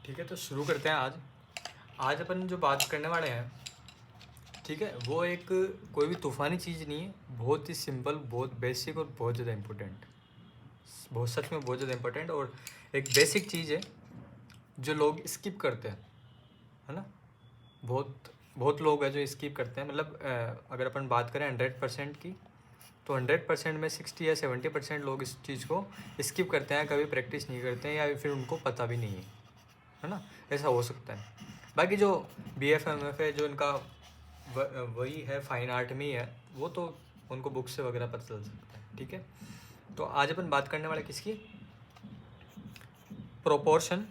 ठीक है, तो शुरू करते हैं आज। आज अपन जो बात करने वाले हैं, ठीक है, वो एक कोई भी तूफ़ानी चीज़ नहीं है, बहुत ही सिंपल, बहुत बेसिक और बहुत ज़्यादा इम्पोर्टेंट, बहुत सच में बहुत ज़्यादा इम्पोर्टेंट और एक बेसिक चीज़ है जो लोग स्किप करते हैं, है ना। बहुत बहुत लोग हैं जो स्किप करते हैं। मतलब अगर अपन बात करें 100% की, तो 100% में 60 या 70% लोग इस चीज़ को स्किप करते हैं, कभी प्रैक्टिस नहीं करते हैं या फिर उनको पता भी नहीं है ना। ऐसा हो सकता है। बाकी जो BF MF है, जो इनका वही है, फाइन आर्ट में ही है, वो तो उनको बुक से वगैरह पता चल सकता है। ठीक है, तो आज अपन बात करने वाले किसकी, प्रोपोर्शन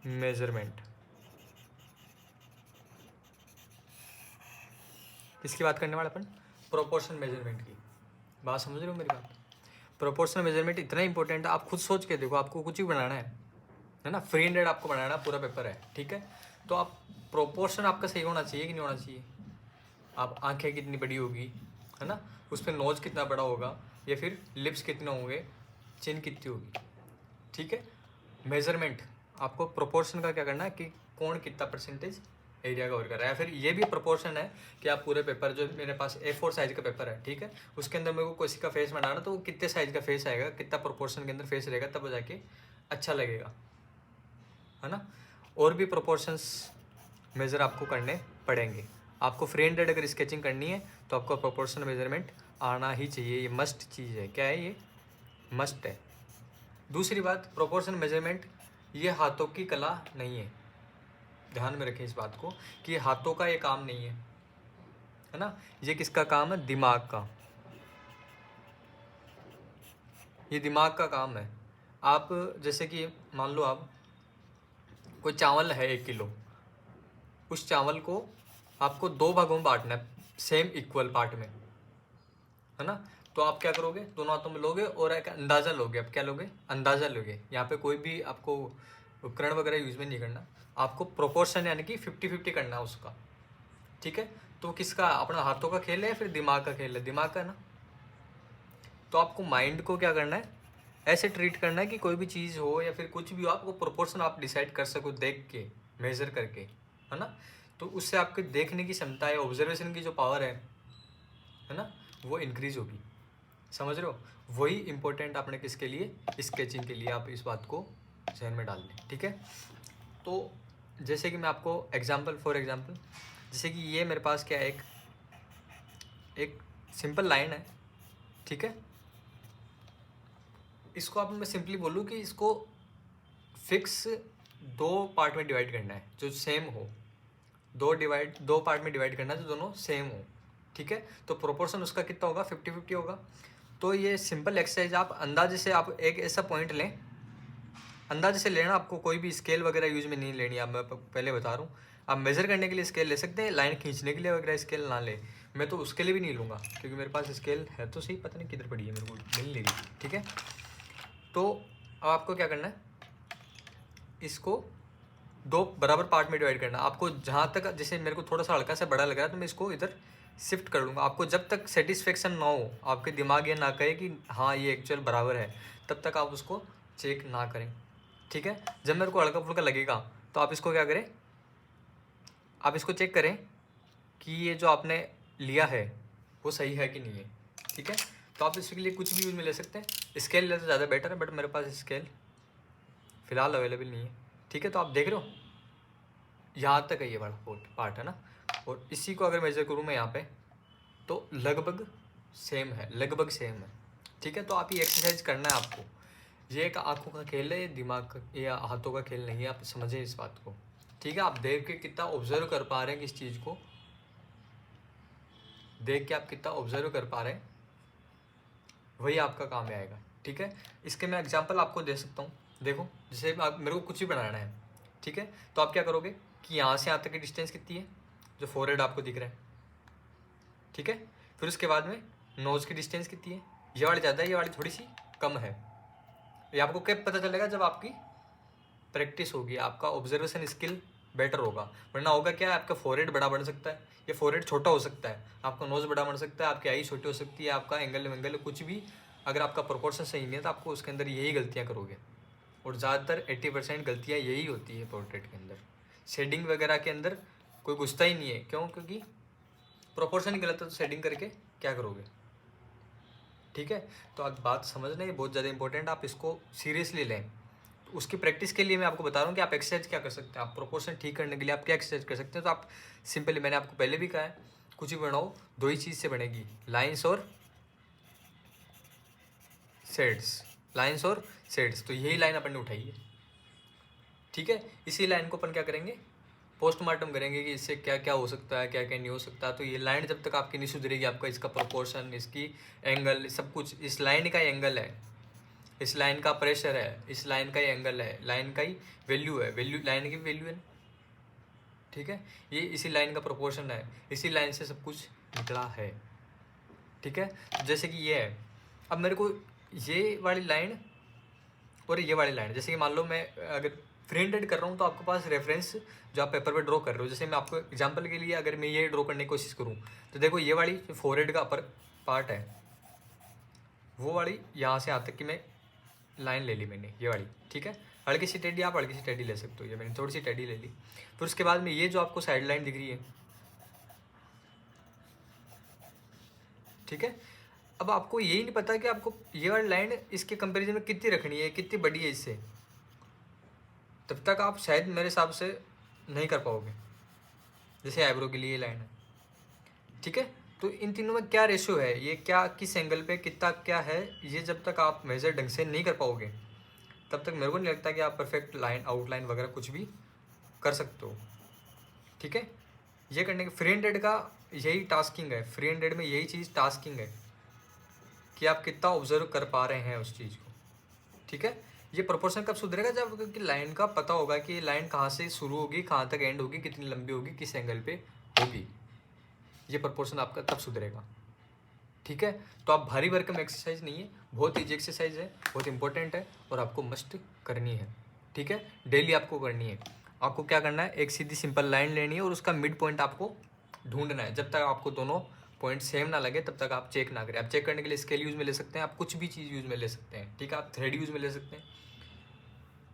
मेजरमेंट। किसकी बात करने वाले अपन, प्रोपोर्शन मेजरमेंट की। बात समझ रहे हो मेरी बात। प्रोपोर्शनल मेजरमेंट इतना इंपॉर्टेंट है, आप खुद सोच के देखो, आपको कुछ भी बनाना है ना, फ्री हैंडेड आपको बनाना, पूरा पेपर है, ठीक है, तो आप प्रोपोर्शन आपका सही होना चाहिए कि नहीं होना चाहिए। आप आंखें कितनी बड़ी होगी, है ना, उस पर नोज कितना बड़ा होगा, या फिर लिप्स कितने होंगे, चिन कितनी होगी। ठीक है, मेजरमेंट आपको प्रोपोर्शन का क्या करना है कि कौन कितना परसेंटेज एरिया कवर कर रहा है। फिर ये भी प्रोपोर्शन है कि आप पूरे पेपर, जो मेरे पास A4 साइज का पेपर है, ठीक है, उसके अंदर मेरे को किसी का फेस बनाना, तो वो कितने साइज का फेस आएगा, कितना प्रोपोर्शन के अंदर फेस रहेगा, तब जाके अच्छा लगेगा, है ना। और भी प्रोपोर्शंस मेज़र आपको करने पड़ेंगे। आपको फ्री हैंडेड अगर स्केचिंग करनी है तो आपको प्रोपोर्शन मेजरमेंट आना ही चाहिए, ये मस्ट चीज़ है। क्या है ये, मस्ट है। दूसरी बात, प्रोपोर्शन मेजरमेंट ये हाथों की कला नहीं है, ध्यान में रखें इस बात को कि ये हाथों का ये काम नहीं है ना। ये किसका काम है, दिमाग का। ये दिमाग का काम है। आप जैसे कि मान लो आप कोई चावल है 1 किलो, उस चावल को आपको 2 भागों में बांटना है, सेम इक्वल पार्ट में, है ना। तो आप क्या करोगे, दोनों हाथों में लोगे और एक अंदाज़ा लोगे। अब क्या लोगे, अंदाज़ा लोगे। यहाँ पे कोई भी आपको उपकरण वगैरह यूज़ में नहीं करना, आपको प्रोपोर्शन यानी कि 50-50 करना है उसका। ठीक है, तो किसका, अपना हाथों का खेल है या फिर दिमाग का खेल है, दिमाग का ना। तो आपको माइंड को क्या करना है, ऐसे ट्रीट करना है कि कोई भी चीज़ हो या फिर कुछ भी हो, आपको प्रोपोर्शन आप डिसाइड कर सको देख के, मेज़र करके, है ना। तो उससे आपके देखने की क्षमता है, ऑब्जर्वेशन की जो पावर है ना, वो इंक्रीज होगी। समझ रहे हो, वही इंपॉर्टेंट आपने किसके लिए, स्केचिंग के लिए आप इस बात को जहन में डाल लें। ठीक है, तो जैसे कि मैं आपको फॉर एग्जांपल, जैसे कि ये मेरे पास क्या है, एक सिंपल लाइन है, ठीक है। इसको आप, मैं सिंपली बोलूँ कि इसको फिक्स 2 पार्ट में डिवाइड करना है जो सेम हो, 2 पार्ट में डिवाइड करना है जो दोनों सेम हो। ठीक है, तो प्रोपोर्शन उसका कितना होगा, 50-50 होगा। तो ये सिंपल एक्सरसाइज आप अंदाजे से, आप एक ऐसा पॉइंट लें, अंदाजे से लेना, आपको कोई भी स्केल वगैरह यूज में नहीं लेनी। आप, मैं पहले बता रहा हूँ, आप मेज़र करने के लिए स्केल ले सकते हैं, लाइन खींचने के लिए वगैरह स्केल ना ले। मैं तो उसके लिए भी नहीं लूँगा क्योंकि मेरे पास स्केल है तो सही, पता नहीं किधर पड़ी है, मेरे को मिल नहीं रही। ठीक है, तो अब आपको क्या करना है, इसको 2 बराबर पार्ट में डिवाइड करना। आपको जहाँ तक, जैसे मेरे को थोड़ा सा हल्का सा बड़ा लग रहा है तो मैं इसको इधर शिफ्ट कर लूँगा। आपको जब तक सेटिस्फेक्शन ना हो, आपके दिमाग ये ना कहे कि हाँ ये एक्चुअल बराबर है, तब तक आप उसको चेक ना करें। ठीक है, जब मेरे को हल्का फुल्का लगेगा तो आप इसको क्या करें, आप इसको चेक करें कि ये जो आपने लिया है वो सही है कि नहीं है। ठीक है, तो आप इसके लिए कुछ भी यूज में ले सकते हैं, स्केल ले तो ज़्यादा बेटर है, बट मेरे पास स्केल फ़िलहाल अवेलेबल नहीं है। ठीक है, तो आप देख रहे हो यहाँ तक है ये वाला पार्ट, है ना। और इसी को अगर मेजर करूँ मैं यहाँ पे, तो लगभग सेम है, लगभग सेम है। ठीक है, तो आप ये एक्सरसाइज करना है आपको। ये एक आंखों का खेल है, दिमाग का या हाथों का खेल नहीं है, आप समझें इस बात को। ठीक है, आप देख के कितना ऑब्जर्व कर पा रहे हैं किस चीज़ को, देख के आप कितना ऑब्जर्व कर पा रहे हैं, वही आपका काम में आएगा। ठीक है, इसके मैं एग्जांपल आपको दे सकता हूँ। देखो, जैसे आप, मेरे को कुछ भी बनाना है, ठीक है, तो आप क्या करोगे कि यहाँ से यहाँ तक की डिस्टेंस कितनी है, जो फोरहेड आपको दिख रहा है, ठीक है। फिर उसके बाद में नोज़ की डिस्टेंस कितनी है, ये वाली ज़्यादा है, ये वाली थोड़ी सी कम है। ये आपको कब पता चलेगा, जब आपकी प्रैक्टिस होगी, आपका ऑब्जर्वेशन स्किल बेटर होगा। वरना होगा क्या, आपका फोरहेड बड़ा बन सकता है, ये फोरहेड छोटा हो सकता है, आपका नोज़ बड़ा बन सकता है, आपकी आई छोटी हो सकती है, आपका एंगल वेंगल कुछ भी, अगर आपका प्रोपोर्शन सही नहीं है तो आपको उसके अंदर यही गलतियाँ करोगे। और ज़्यादातर 80% गलतियाँ यही होती है पोर्ट्रेट के अंदर। शेडिंग वगैरह के अंदर कोई घुसता ही नहीं है, क्यों? क्योंकि प्रोपोर्शन ही गलत है, तो शेडिंग करके क्या करोगे? ठीक है, तो आप बात समझना, ये बहुत ज़्यादा इंपॉर्टेंट, आप इसको सीरियसली लें। तो उसकी प्रैक्टिस के लिए मैं आपको बता रहा हूँ कि आप एक्सरसाइज क्या कर सकते हैं। आप प्रोपोर्शन ठीक करने के लिए आप क्या एक्सरसाइज कर सकते हैं? तो आप सिंपली, मैंने आपको पहले भी कहा है, कुछ भी बनाओ दो ही चीज़ से बनेगी, लाइन्स और शेड्स। लाइन्स और शेड्स, तो यही लाइन अपन ने उठाई है। ठीक है, इसी लाइन को अपन क्या करेंगे? पोस्टमार्टम करेंगे कि इससे क्या क्या हो सकता है, क्या क्या नहीं हो सकता। तो ये लाइन जब तक आपकी नहीं सुधरेगी, आपका इसका प्रोपोर्शन, इसकी एंगल, सब कुछ, इस लाइन का एंगल है, इस लाइन का प्रेशर है, इस लाइन का ही एंगल है, लाइन का ही वैल्यू है, वैल्यू लाइन की वैल्यू है। ठीक है, ये इसी लाइन का प्रोपोर्शन है, इसी लाइन से सब कुछ निकला है। ठीक है, तो जैसे कि ये है, अब मेरे को ये वाली लाइन और ये वाली लाइन, जैसे कि मान लो मैं अगर फ्री हैंडेड कर रहा हूँ, तो आपके पास रेफरेंस जो आप पेपर पे ड्रॉ कर रहे हो, जैसे मैं आपको एग्जांपल के लिए अगर मैं ये ड्रॉ करने की कोशिश करूँ, तो देखो ये वाली फोरहेड का अपर पार्ट है, वो वाली यहाँ से यहाँ तक की मैं लाइन ले ली मैंने, ये वाली। ठीक है, हल्की सी टेढ़ी, आप हल्की सी टेढ़ी ले सकते हो, ये मैंने थोड़ी सी टेढ़ी ले ली। फिर उसके बाद में ये जो आपको साइड लाइन दिख रही है, ठीक है, अब आपको यही नहीं पता कि आपको ये वाली लाइन इसके कंपैरिजन में कितनी रखनी है, कितनी बड़ी है इससे, तब तक आप शायद मेरे हिसाब से नहीं कर पाओगे। जैसे आईब्रो के लिए ये लाइन है, ठीक है, तो इन तीनों में क्या रेशियो है, ये क्या किस एंगल पे कितना क्या है, ये जब तक आप मेजर ढंग से नहीं कर पाओगे, तब तक मेरे को नहीं लगता कि आप परफेक्ट लाइन आउटलाइन वगैरह कुछ भी कर सकते हो। ठीक है, ये करने के फ्री हैंडेड का यही टास्किंग है, फ्री हैंडेड में यही चीज़ टास्किंग है कि आप कितना ऑब्जर्व कर पा रहे हैं उस चीज़ को। ठीक है, ये प्रोपोर्शन कब सुधरेगा? जब क्योंकि लाइन का पता होगा कि लाइन कहाँ से शुरू होगी, कहाँ तक एंड होगी, कितनी लंबी होगी, किस एंगल पे होगी, ये प्रोपोर्शन आपका तब सुधरेगा। ठीक है, तो आप भारी भरकम एक्सरसाइज नहीं है, बहुत ईजी एक्सरसाइज है, बहुत इंपॉर्टेंट है और आपको मस्ट करनी है। ठीक है, डेली आपको करनी है। आपको क्या करना है, एक सीधी सिंपल लाइन लेनी है और उसका मिड पॉइंट आपको ढूंढना है। जब तक आपको दोनों पॉइंट सेम ना लगे तब तक आप चेक ना करें। आप चेक करने के लिए स्केल यूज़ में ले सकते हैं, आप कुछ भी चीज़ यूज़ में ले सकते हैं। ठीक है, आप थ्रेड यूज़ में ले सकते हैं।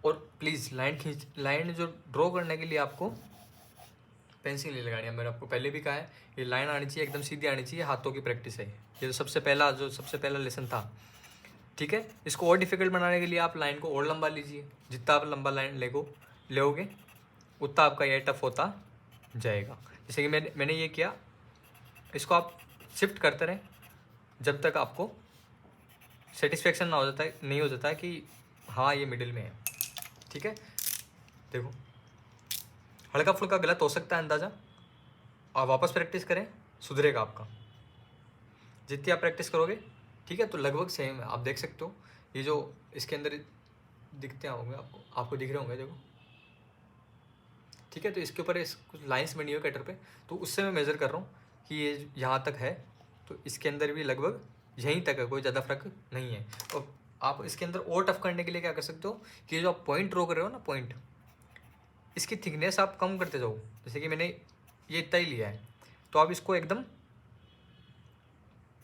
और प्लीज़ लाइन जो ड्रॉ करने के लिए आपको पेंसिल नहीं लगानी है। मैंने आपको पहले भी कहा है, ये लाइन आनी चाहिए, एकदम सीधी आनी चाहिए, हाथों की प्रैक्टिस है ये। तो सबसे पहला लेसन था। ठीक है, इसको और डिफिकल्ट बनाने के लिए आप लाइन को और लंबा लीजिए, जितना आप लंबा लाइन लेोगे उतना आपका ये टफ होता जाएगा। जैसे कि मैंने ये किया, इसको आप शिफ्ट करते रहें जब तक आपको सेटिस्फेक्शन ना हो जाता है, नहीं हो जाता है कि हाँ ये मिडिल में है। ठीक है, देखो हल्का फुल्का गलत हो सकता है अंदाज़ा, आप वापस प्रैक्टिस करें, सुधरेगा आपका जितनी आप प्रैक्टिस करोगे। ठीक है, तो लगभग सेम है, आप देख सकते हो ये जो इसके अंदर दिखते होंगे आपको दिख रहे होंगे, देखो। ठीक है, तो इसके ऊपर कुछ लाइंस बनी हुई कटर पे, तो उससे मैं मेज़र कर रहा हूँ कि ये यहाँ तक है, तो इसके अंदर भी लगभग यहीं तक है, कोई ज़्यादा फर्क नहीं है। और आप इसके अंदर और टफ करने के लिए क्या कर सकते हो कि ये जो आप पॉइंट ड्रॉ कर रहे हो ना, पॉइंट, इसकी थिकनेस आप कम करते जाओ। जैसे कि मैंने ये इतना ही लिया है, तो आप इसको एकदम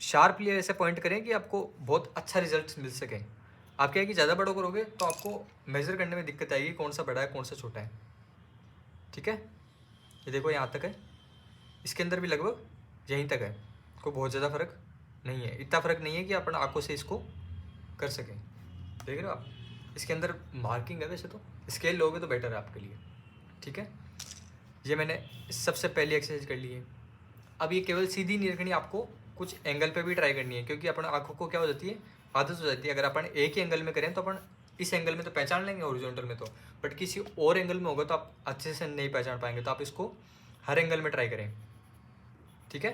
शार्पली ऐसे पॉइंट करें कि आपको बहुत अच्छा रिजल्ट मिल सके। आप क्या है कि ज़्यादा बड़ा करोगे तो आपको मेज़र करने में दिक्कत आएगी, कौन सा बड़ा है कौन सा छोटा है। ठीक है, ये देखो यहाँ तक है, इसके अंदर भी लगभग यहीं तक है, कोई बहुत ज़्यादा फर्क नहीं है। इतना फ़र्क नहीं है कि अपन आंखों से इसको कर सकें। देख रहे हो आप, इसके अंदर मार्किंग है, वैसे तो स्केल लोगे तो बेटर है आपके लिए। ठीक है, ये मैंने सबसे पहली एक्सरसाइज कर ली है। अब ये केवल सीधी नहीं रखनी, आपको कुछ एंगल पे भी ट्राई करनी है, क्योंकि अपन आंखों को क्या हो जाती है, आदत हो जाती है। अगर अपन एक ही एंगल में करें तो अपन इस एंगल में तो पहचान लेंगे हॉरिजॉन्टल में, तो बट किसी और एंगल में होगा तो आप अच्छे से नहीं पहचान पाएंगे। तो आप इसको हर एंगल में ट्राई करें। ठीक है,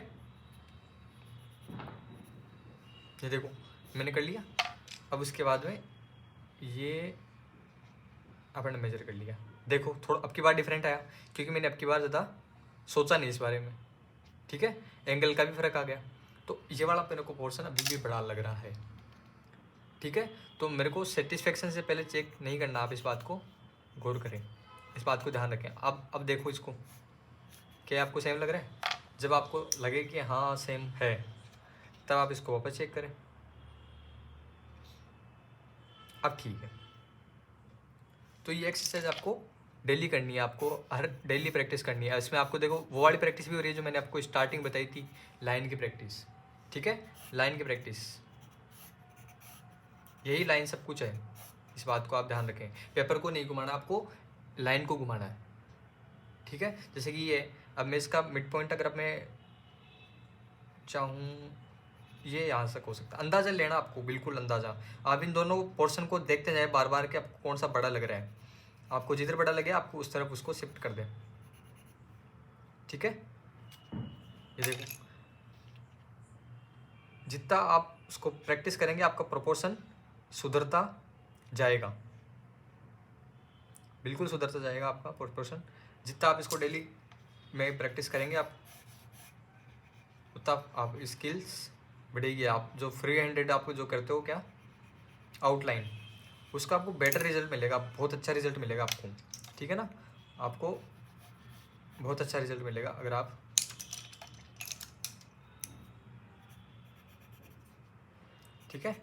ये देखो मैंने कर लिया। अब उसके बाद में ये अपन ने मेजर कर लिया। देखो थोड़ा अब की बार डिफरेंट आया, क्योंकि मैंने अब की बार ज़्यादा सोचा नहीं इस बारे में। ठीक है, एंगल का भी फर्क आ गया, तो ये वाला मेरे को पोर्शन अभी भी बड़ा लग रहा है। ठीक है, तो मेरे को सेटिस्फेक्शन से पहले चेक नहीं करना, आप इस बात को गौर करें, इस बात को ध्यान रखें। अब देखो इसको, क्या आपको सेम लग रहा है? जब आपको लगे कि हाँ सेम है, तब आप इसको वापस चेक करें। अब ठीक है, तो ये एक्सरसाइज आपको डेली करनी है, आपको हर डेली प्रैक्टिस करनी है। इसमें आपको देखो वो वाली प्रैक्टिस भी हो रही है जो मैंने आपको स्टार्टिंग बताई थी, लाइन की प्रैक्टिस, ठीक है, लाइन की प्रैक्टिस, यही लाइन सब कुछ है। इस बात को आप ध्यान रखें, पेपर को नहीं घुमाना, आपको लाइन को घुमाना है, ठीक है। जैसे कि ये अब मैं इसका मिड पॉइंट अगर अब मैं चाहूँ, ये यहाँ तक हो सकता है, अंदाज़ा लेना आपको, बिल्कुल अंदाज़ा। आप इन दोनों पोर्शन को देखते जाए बार बार कि आपको कौन सा बड़ा लग रहा है, आपको जिधर बड़ा लगे आपको उस तरफ उसको शिफ्ट कर दें, ठीक है। ये देखो, जितना आप उसको प्रैक्टिस करेंगे आपका प्रोपोर्शन सुधरता जाएगा, बिल्कुल सुधरता जाएगा आपका प्रोपोर्शन। जितना आप इसको डेली में प्रैक्टिस करेंगे आप उतना आप स्किल्स बढ़ेगी। आप जो फ्री हैंडेड आप जो करते हो क्या आउटलाइन, उसका आपको बेटर रिजल्ट मिलेगा, बहुत अच्छा रिजल्ट मिलेगा आपको, ठीक है ना। आपको बहुत अच्छा रिजल्ट मिलेगा अगर आप ठीक है।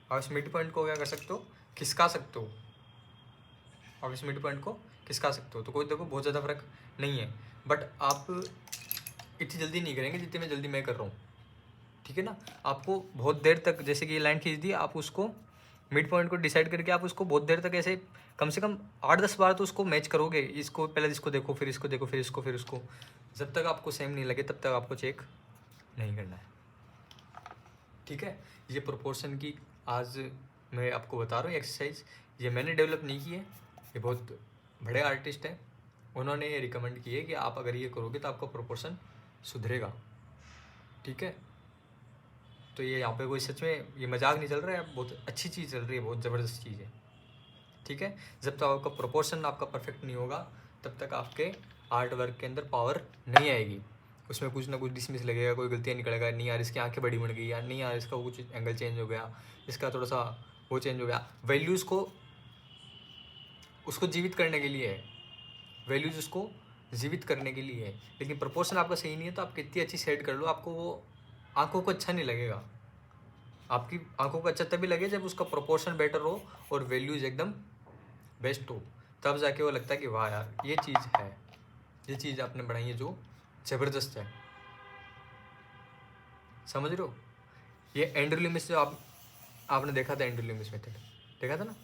आप इस मिड पॉइंट को क्या कर सकते हो, खिसका सकते हो, आप इस मिड पॉइंट को खिसका सकते हो। तो कोई देखो बहुत ज़्यादा फर्क नहीं है, बट आप इतनी जल्दी नहीं करेंगे जितनी मैं जल्दी मैं कर रहा हूँ, ठीक है ना। आपको बहुत देर तक, जैसे कि ये लाइन खींच दी, आप उसको मिड पॉइंट को डिसाइड करके आप उसको बहुत देर तक ऐसे कम से कम 8-10 बार तो उसको मैच करोगे। इसको पहले इसको देखो, फिर इसको देखो, फिर इसको, फिर उसको, जब तक आपको सेम नहीं लगे तब तक आपको चेक नहीं करना है, ठीक है। ये प्रोपोर्शन की आज मैं आपको बता रहा हूँ एक्सरसाइज, ये मैंने डेवलप नहीं की है, ये बहुत बड़े आर्टिस्ट हैं, उन्होंने ये रिकमेंड की है कि आप अगर ये करोगे तो आपका प्रोपोर्शन सुधरेगा, ठीक है। तो ये यहाँ पे कोई सच में ये मजाक नहीं चल रहा है, बहुत अच्छी चीज़ चल रही है, बहुत ज़बरदस्त चीज़ है, ठीक है। जब तक आपका प्रोपोर्शन आपका परफेक्ट नहीं होगा तब तक आपके आर्ट वर्क के अंदर पावर नहीं आएगी। उसमें कुछ ना कुछ डिसमिस लगेगा, कोई गलतियाँ निकलेगा, नहीं यार इसकी आंखें बड़ी बन गई, यार नहीं यार इसका कुछ एंगल चेंज हो गया, इसका थोड़ा सा वो चेंज हो गया। वैल्यूज़ को उसको जीवित करने के लिए है, वैल्यूज़ उसको जीवित करने के लिए है। लेकिन प्रोपोर्शन आपका सही नहीं है तो आप कितनी अच्छी सेट कर लो, आपको वो आंखों को अच्छा नहीं लगेगा। आपकी आंखों को अच्छा तभी लगे जब उसका प्रोपोर्शन बेटर हो और वैल्यूज एकदम बेस्ट हो, तब जाके वो लगता है कि वाह यार ये चीज़ है, ये चीज़ आपने बनाई है जो ज़बरदस्त है, समझ रहे हो। ये एंड्रयू लिमिस जो आपने देखा था, एंड्रयू लिमिस मेथड देखा था ना,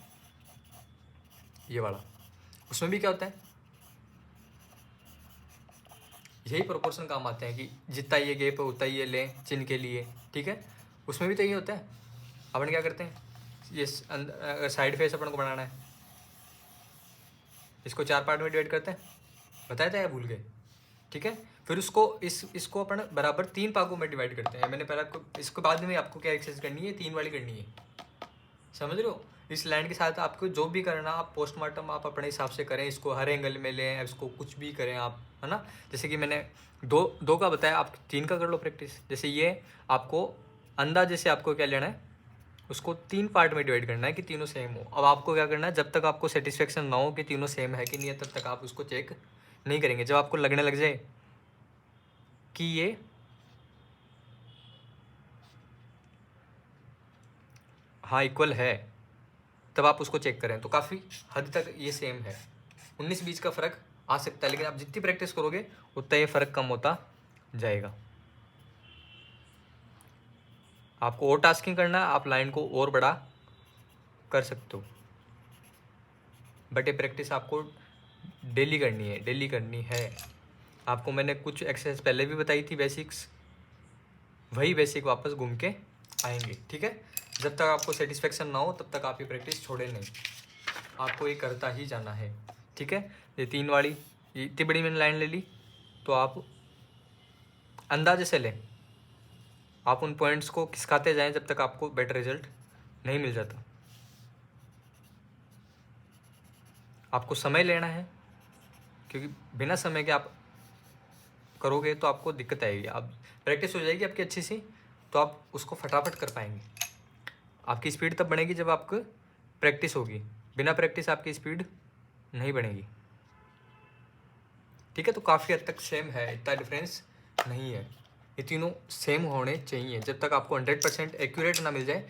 ये वाला, उसमें भी क्या होता है, यही प्रोपोर्शन काम आते हैं कि जितना ये गैप है उतना ये लें चिन्ह के लिए, ठीक है। उसमें भी तो यही होता है। अपन क्या करते हैं, ये साइड फेस अपन को बनाना है, इसको 4 पार्ट में डिवाइड करते हैं, बताया था या भूल गए, ठीक है। फिर उसको इसको अपन बराबर 3 भागों में डिवाइड करते हैं। मैंने पहले आपको इसको बाद में आपको क्या एक्सरसाइज करनी है, 3 वाली करनी है, समझ रहे हो। इस लाइन के साथ आपको जो भी करना आप पोस्टमार्टम आप अपने हिसाब से करें, इसको हर एंगल में लें, इसको कुछ भी करें आप, है ना। जैसे कि मैंने दो का बताया, आप 3 का कर लो प्रैक्टिस। जैसे ये आपको अंदाजे से आपको क्या लेना है, उसको 3 पार्ट में डिवाइड करना है कि तीनों सेम हो। अब आपको क्या करना है, जब तक आपको सेटिस्फेक्शन ना हो कि तीनों सेम है कि नहीं है तब तक आप उसको चेक नहीं करेंगे। जब आपको लगने लग जाए कि ये हाँ इक्वल है तब आप उसको चेक करें। तो काफ़ी हद तक ये सेम है, 19-20 का फ़र्क आ सकता है, लेकिन आप जितनी प्रैक्टिस करोगे उतना ये फ़र्क कम होता जाएगा। आपको और टास्किंग करना है, आप लाइन को और बड़ा कर सकते हो, बट ये प्रैक्टिस आपको डेली करनी है, डेली करनी है। आपको मैंने कुछ एक्सरसाइज पहले भी बताई थी बेसिक्स, वही बेसिक वापस घूम के आएंगे, ठीक है। जब तक आपको सेटिस्फेक्शन ना हो तब तक आप ये प्रैक्टिस छोड़े नहीं, आपको ये करता ही जाना है, ठीक है। ये 3 वाली ये इतनी बड़ी मैंने लाइन ले ली, तो आप अंदाजे से लें, आप उन पॉइंट्स को खिसकाते जाएं जब तक आपको बेटर रिजल्ट नहीं मिल जाता। आपको समय लेना है, क्योंकि बिना समय के आप करोगे तो आपको दिक्कत आएगी। आप प्रैक्टिस हो जाएगी आपकी अच्छी सी, तो आप उसको फटाफट कर पाएंगे। आपकी स्पीड तब बढ़ेगी जब आपको प्रैक्टिस होगी, बिना प्रैक्टिस आपकी स्पीड नहीं बढ़ेगी, ठीक है। तो काफ़ी हद तक सेम है, इतना डिफरेंस नहीं है, ये तीनों सेम होने चाहिए। जब तक आपको 100% एक्यूरेट ना मिल जाए,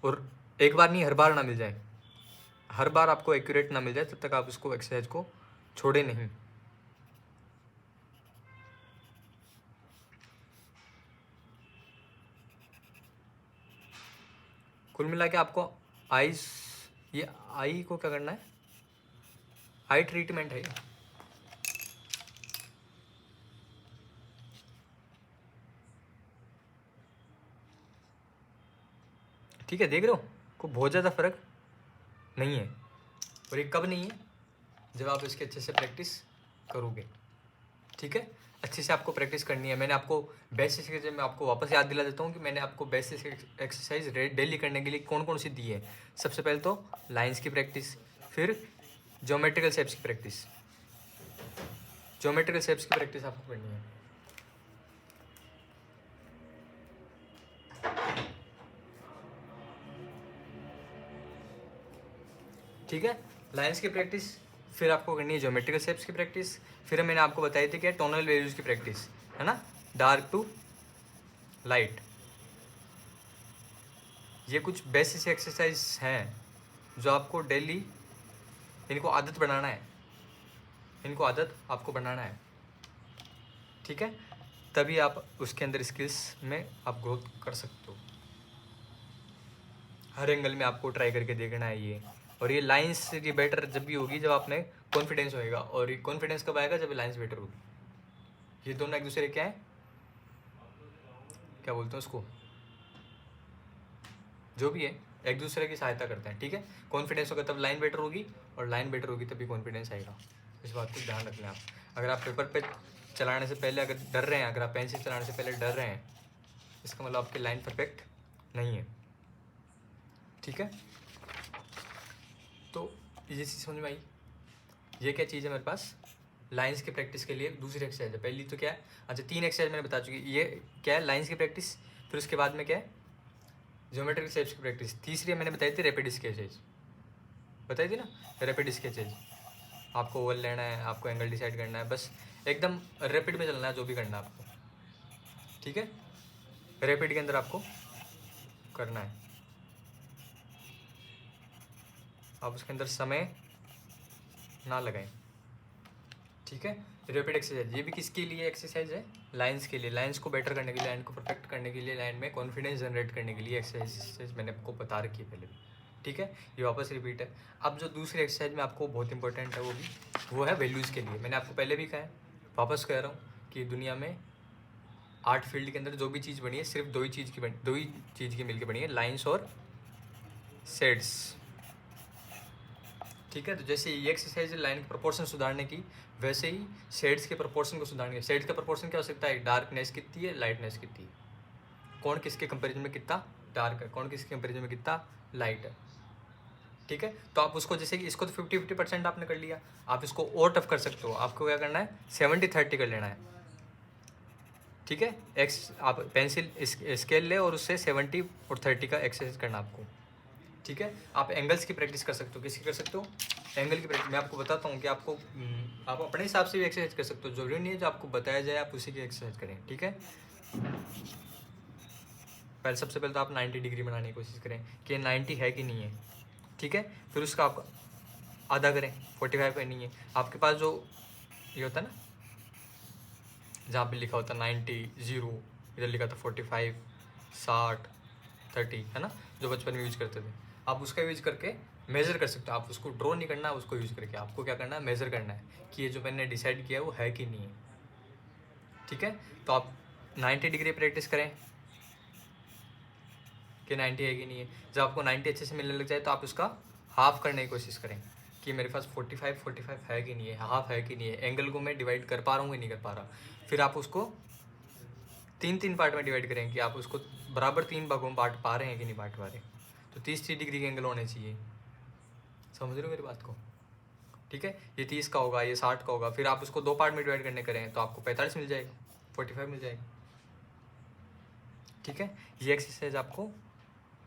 और एक बार नहीं हर बार ना मिल जाए, हर बार आपको एक्यूरेट ना मिल जाए तब तक आप इसको एक्सरसाइज को छोड़े नहीं। कुल मिला के आपको आईज, ये आई को क्या करना है, आई ट्रीटमेंट है ये। ठीक है, देख रहे हो को बहुत ज़्यादा फर्क नहीं है। और ये कब नहीं है, जब आप इसके अच्छे से प्रैक्टिस करोगे। ठीक है, अच्छे से आपको प्रैक्टिस करनी है। मैंने आपको बेस्ट एक्सरसाइज में आपको वापस याद दिला देता हूँ कि मैंने आपको बेस्ट एक्सरसाइज डेली करने के लिए कौन कौन सी दी है। सबसे पहले तो लाइंस की प्रैक्टिस, फिर ज्योमेट्रिकल शेप्स की प्रैक्टिस। ज्योमेट्रिकल शेप्स की प्रैक्टिस आपको करनी है। ठीक है, लाइंस की प्रैक्टिस, फिर आपको करनी है ज्योमेट्रिकल शेप्स की प्रैक्टिस, फिर मैंने आपको बताई थी कि टोनल वैल्यूज की प्रैक्टिस, है ना, डार्क टू लाइट। ये कुछ बेसिक एक्सरसाइज हैं जो आपको डेली इनको आदत बनाना है, इनको आदत आपको बनाना है। ठीक है, तभी आप उसके अंदर स्किल्स में आप ग्रोथ कर सकते हो। हर एंगल में आपको ट्राई करके देखना है ये। और ये लाइंस की बेटर जब भी होगी जब आप में कॉन्फिडेंस होएगा, और ये कॉन्फिडेंस कब आएगा, जब लाइंस बेटर होगी। ये दोनों एक दूसरे क्या है, क्या बोलते हैं उसको, जो भी है एक दूसरे की सहायता करते हैं। ठीक है, कॉन्फिडेंस होगा तब लाइन बेटर होगी, और लाइन बेटर होगी तभी कॉन्फिडेंस आएगा। इस बात को ध्यान रख लें आप। अगर आप पेपर पे चलाने से पहले अगर डर रहे हैं, अगर आप पेंसिल चलाने से पहले डर रहे हैं, इसका मतलब आपकी लाइन परफेक्ट नहीं है। ठीक है, तो ये चीज़ समझ में आई। ये क्या चीज़ है मेरे पास, लाइंस की प्रैक्टिस के लिए दूसरी एक्सरसाइज है। पहली तो क्या है, अच्छा 3 एक्सरसाइज मैंने बता चुकी। ये क्या है, लाइंस की प्रैक्टिस, फिर उसके बाद में क्या है, ज्योमेट्रिक शेप्स की प्रैक्टिस। तीसरी मैंने बताई थी रैपिड स्केचेज, बताई थी ना, रैपिड स्केचेज। आपको ओवल लेना है, आपको एंगल डिसाइड करना है, बस एकदम रैपिड में चलना है जो भी करना है आपको। ठीक है, रैपिड के अंदर आपको करना है। आप उसके अंदर समय ना लगाएं। ठीक है, रैपिड एक्सरसाइज ये भी किसके लिए एक्सरसाइज है, लाइंस के लिए। लाइंस को बेटर करने के लिए, लाइन को परफेक्ट करने के लिए, लाइन में कॉन्फिडेंस जनरेट करने के लिए एक्सरसाइज मैंने आपको बता रखी है पहले भी। ठीक है, ये वापस रिपीट है। अब जो दूसरी एक्सरसाइज में आपको बहुत इंपॉर्टेंट है वो है वैल्यूज़ के लिए। मैंने आपको पहले भी कहा है, वापस कह रहा हूँ कि दुनिया में आर्ट फील्ड के अंदर जो भी चीज़ बनी है सिर्फ दो ही चीज़ की मिलकर बनी है, लाइंस और शेड्स। ठीक है, तो जैसे ये एक्सरसाइज है लाइन के प्रोपोर्शन सुधारने की, वैसे ही शेड्स के प्रोपोर्शन को सुधारने की। शेड्स का प्रोपोर्शन क्या हो सकता है, डार्कनेस कितनी है, लाइटनेस कितनी है, कौन किसके कंपैरिजन में कितना डार्क है, कौन किसके कंपैरिजन में कितना लाइट है। ठीक है, तो आप उसको जैसे कि इसको तो 50-50% आपने कर लिया, आप इसको और टफ कर सकते हो। आपको क्या करना है, 70-30 कर लेना है। ठीक है, एक्स आप पेंसिल स्केल ले और उससे 70 और 30 का एक्सरसाइज करना आपको। ठीक है, आप एंगल्स की प्रैक्टिस कर सकते हो। किसकी कर सकते हो, एंगल की प्रैक्टिस। मैं आपको बताता हूँ कि आपको आप अपने हिसाब से भी एक्सरसाइज कर सकते हो, जरूरी नहीं है जो आपको बताया जाए आप उसी की एक्सरसाइज करें। ठीक है, पहले सबसे पहले तो आप 90 डिग्री बनाने की कोशिश करें कि 90 है कि नहीं है। ठीक है, फिर उसका आप आधा करें, 45 का नहीं है। आपके पास जो ये होता है ना, जहाँ पे लिखा होता है 90 0, इधर लिखा था 45 60 30, है ना, जो बचपन में यूज करते थे, आप उसका यूज करके मेज़र कर सकते हो। आप उसको ड्रॉ नहीं करना, उसको यूज करके आपको क्या करना है, मेज़र करना है कि ये जो मैंने डिसाइड किया है वो है कि नहीं है। ठीक है, तो आप 90 डिग्री प्रैक्टिस करें कि 90 है कि नहीं है। जब आपको 90 अच्छे से मिलने लग जाए तो आप उसका हाफ करने की कोशिश करें कि मेरे पास 45 है कि नहीं है, हाफ है कि नहीं है, एंगल को मैं डिवाइड कर पा रहा हूँ कि नहीं कर पा रहा। फिर आप उसको 3 पार्ट में डिवाइड करें कि आप उसको बराबर 3 भागों में बांट पा रहे हैं कि नहीं बांट पा रहे। तो 30 डिग्री के एंगल होने चाहिए, समझ रहे हो मेरी बात को। ठीक है, ये 30 का होगा, ये 60 का होगा। फिर आप उसको 2 पार्ट में डिवाइड करने करें तो आपको 45 मिल जाएगा, 45 मिल जाएगा। ठीक है, ये एक्सरसाइज आपको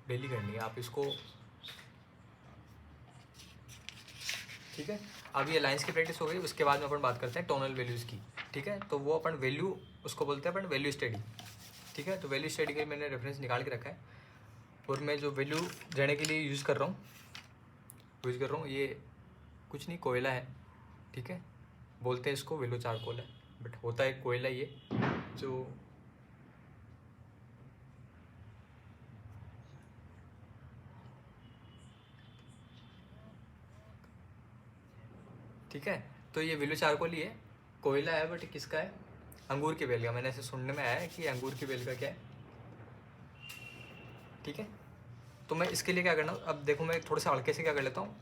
डेली करनी है, आप इसको। ठीक है, अब ये लाइंस की प्रैक्टिस हो गई, उसके बाद में अपन बात करते हैं टोनल वैल्यूज़ की। ठीक है, तो वो अपन वैल्यू उसको बोलते हैं अपन वैल्यू स्टडी। ठीक है, तो वैल्यू स्टडी के मैंने रेफरेंस निकाल के रखा है, और मैं जो वैल्यू देने के लिए यूज़ कर रहा हूँ यूज कर रहा हूँ। ये कुछ नहीं, कोयला है, ठीक है, बोलते हैं इसको विलो चारकोल है, बट होता है कोयला ये जो ठीक है। तो ये विलो चारकोल ही है, कोयला है, बट किसका है, अंगूर के बेल का। मैंने ऐसे सुनने में आया है कि अंगूर के बेल का क्या है, ठीक है। तो मैं इसके लिए क्या करना, अब देखो मैं थोड़ा सा हल्के से क्या कर लेता हूँ,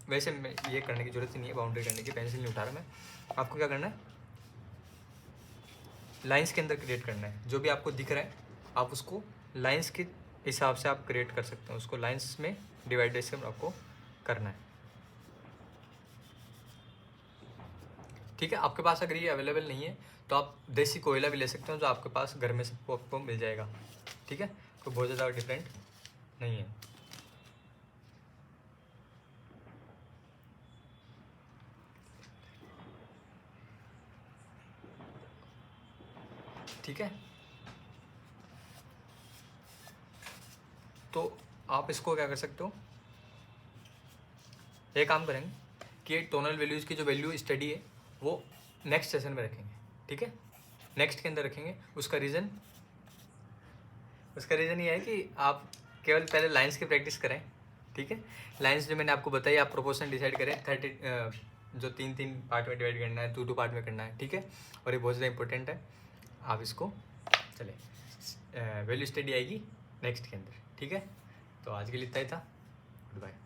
वैसे मैं ये करने की जरूरत ही नहीं है, बाउंड्री करने की, पेंसिल नहीं उठा रहा मैं। आपको क्या करना है, लाइंस के अंदर क्रिएट करना है, जो भी आपको दिख रहा है आप उसको लाइंस के हिसाब से आप क्रिएट कर सकते हो, उसको लाइंस में डिवाइडेशन आपको करना है, ठीक है। आपके पास अगर ये अवेलेबल नहीं है तो आप देसी कोयला भी ले सकते हो, जो आपके पास घर में सबको आपको मिल जाएगा, ठीक है, कोई बहुत ज़्यादा डिफरेंट नहीं है। ठीक है, तो आप इसको क्या कर सकते हो, एक काम करेंगे कि टोनल वैल्यूज़ की जो वैल्यू स्टडी है वो नेक्स्ट सेशन में रखेंगे, ठीक है, नेक्स्ट के अंदर रखेंगे। उसका रीज़न ये है कि आप केवल पहले लाइंस की प्रैक्टिस करें, ठीक है। लाइंस जो मैंने आपको बताई, आप प्रोपोर्शन डिसाइड करें 30 जो 3 पार्ट में डिवाइड करना है, 2 पार्ट में करना है, ठीक है। और ये बहुत ज़्यादा इंपॉर्टेंट है, आप इसको चले वैल्यू स्टडी आएगी नेक्स्ट के अंदर, ठीक है। तो आज के लिए इतना ही था, गुड बाय।